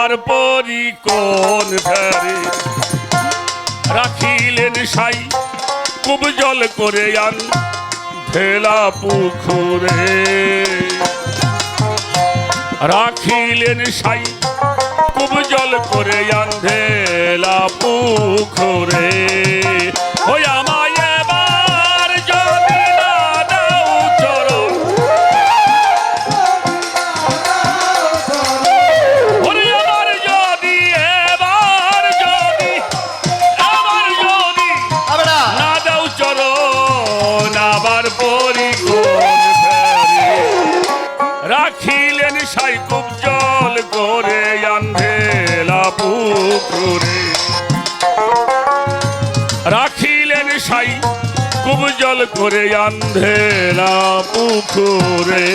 আমার পরি কোন ফেরে রাখিলেন সাই খুব জল করে আন ঢেলা পুকুরে রাখিলেন সাই খুব জল করে আন ঢেলা পুকুরে ওই আমায় এবার যদি না দাও চরণ ওরে আমার যদি এবার যদি না দাও চরণ আবার পরি কোন ফেরে রাখিলেন সাই খুব জল করে আন্ধেলা পুকুরে রাখিলেন সাই খুব জল করে আন্ধেলা পুকুরে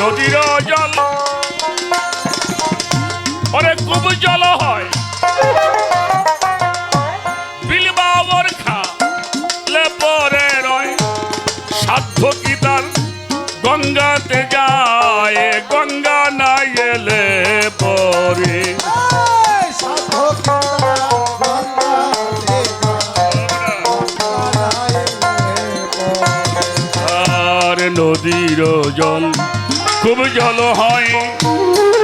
নদীর জল অনেক খুব জল হয় বিলবাবর খালে পরে রয় সাধ্য কি তার গঙ্গাতে যায় গঙ্গা না এলে পরে আর নদীর জল খুব জল হয়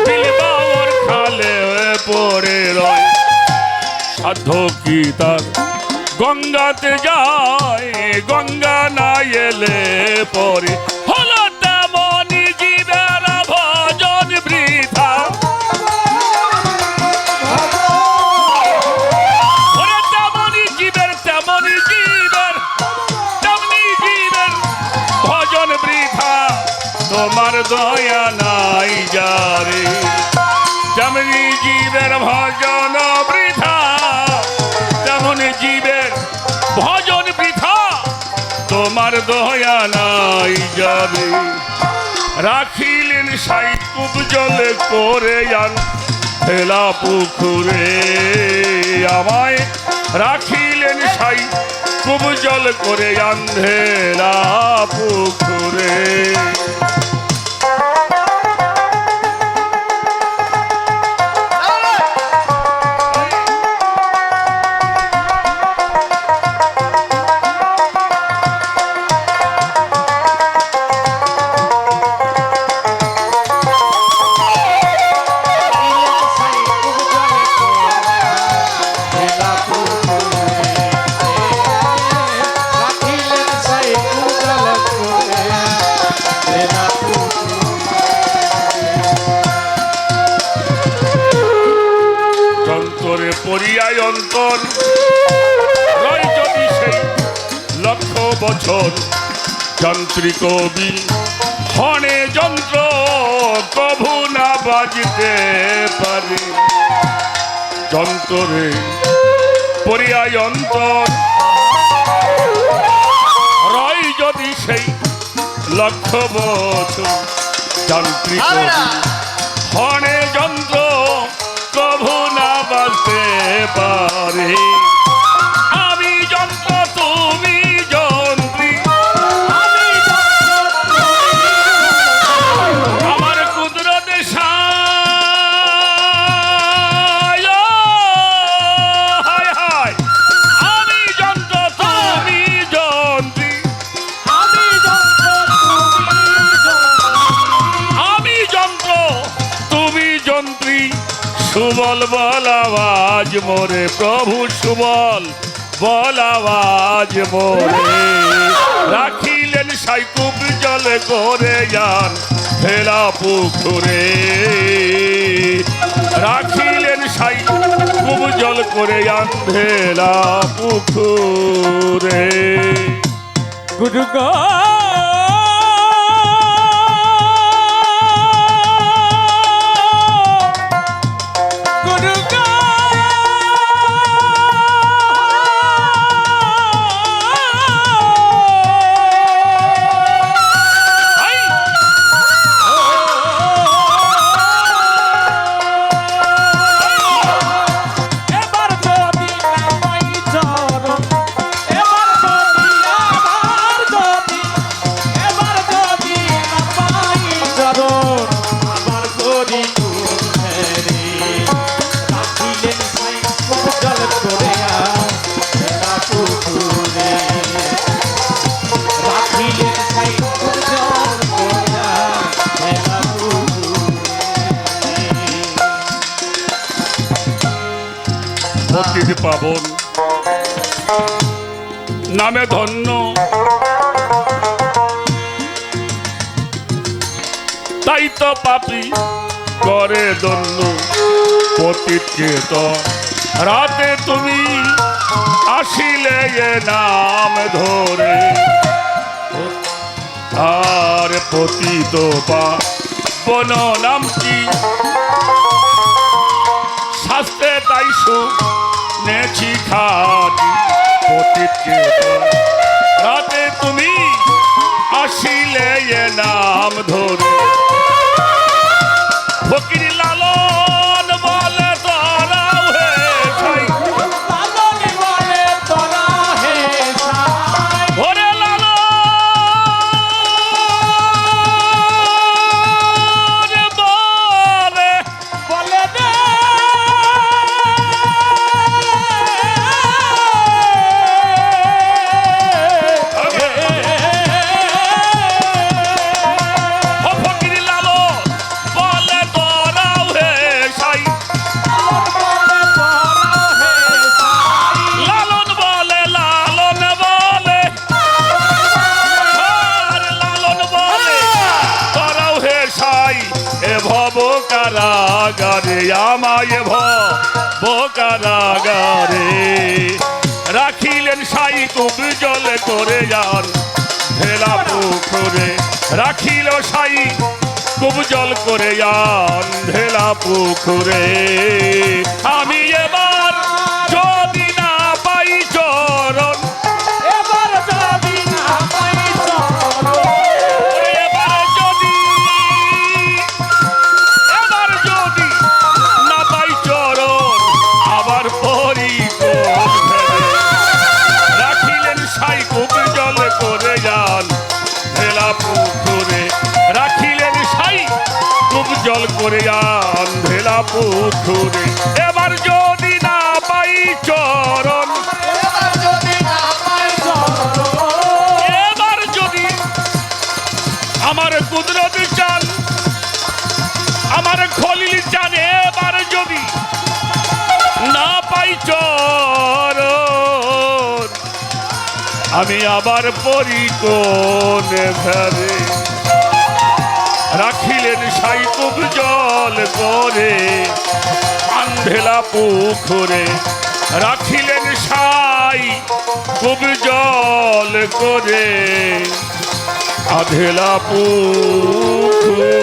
বিলবাবর খালে পরে রয় সাধ্য কি তার গঙ্গাতে যায় গঙ্গা না এলে পরে হলো তেমনি জীবের ভজন বৃথা তেমনি জীবের ভজন বৃথা তোমার দয়া নাই যারে তেমনি জীবের ভজন বৃথা তেমনি জীবের ভজন বৃথা তোমার দয়া নাই যাবে রাখিলেন সাই খুব জলে করে আন ঢেলা পুকুরে আমায় রাখিলেন সাই খুব জল করে আন ঢেলা পুকুরে পরিয়ায় অন্তর রয় যদি সেই লক্ষ বছর যান্ত্রিক বিল হনে যন্ত্র কভু না বাজতে পারে যন্ত্রে পরিয়ায় অন্তর রয় যদি সেই লক্ষ বছর যান্ত্রিক হনে যন্ত্র কভু না বাজতে পারে আমি যন্ত্র তুমি যন্ত্রী আমার কুদরতে হায় হায় আমি যন্ত্র তুমি যন্ত্রী আমি যন্ত্র তুমি যন্ত্রী সুবল বল আওয়াজ মোরে প্রভু সুবল বল আওয়াজ মোরে রাখিলেন সাই খুব জলে করে যান ভেলা পুকুরে রাখিলেন সাই খুব জল করে আন্ধেলা পুকুরে। গুরুগা পতির পাবন নামে ধন্য, তাই তো পাপী করে দন্য। পতিতকে তো রাতে তুমি আসিলে এ নাম ধরে, আর পতিত পাবন নাম কি শাস্ত্রে তাই শুনেছি খাটি। পতিতকে তো রাতে তুমি আসিলে এ নাম ধরে, ফকির লালন বলে তোরাও হে সাই, লালন বলে তোরা হে সাই, ওরে লালন বলে বলে দে ও ফকির লালন বলে তোরাও হে সাই, লালন বলে লালন বলে, আর লালন বলে তোরাও হে সাই। এ ভব কারাগারে আমায় ভব কারাগারে রাখিলেন সাই খুব জল করে যান ভেলা পুকুরে। রাখিল সাই খুব জল করে যান ভেলা পুকুরে। আমি এবার যদি না পাই চরণ, এবার যদি না পাই চরণ, এবার যদি না পাই চরণ, আবার পরি কোন ভেবে রাখিলেন সাই খুব জল করে যান ভেলা পুকুরে। রাখিলেন সাই খুব জল করে যান ভেলা পুকুরে। এবার যদি না পাই চরণ, এবার যদি না পাই চরণ, এবার যদি আমার কুদরত চান, আমার খলিল চান, এবার যদি না পাই চরণ, আমি আবার পরি কোন ঘরে। রাখিলেন সাই খুব জল করে আন্ধেলা পুকুরে। রাখিলেন সাই খুব জল করে আধেলা পুকুরে।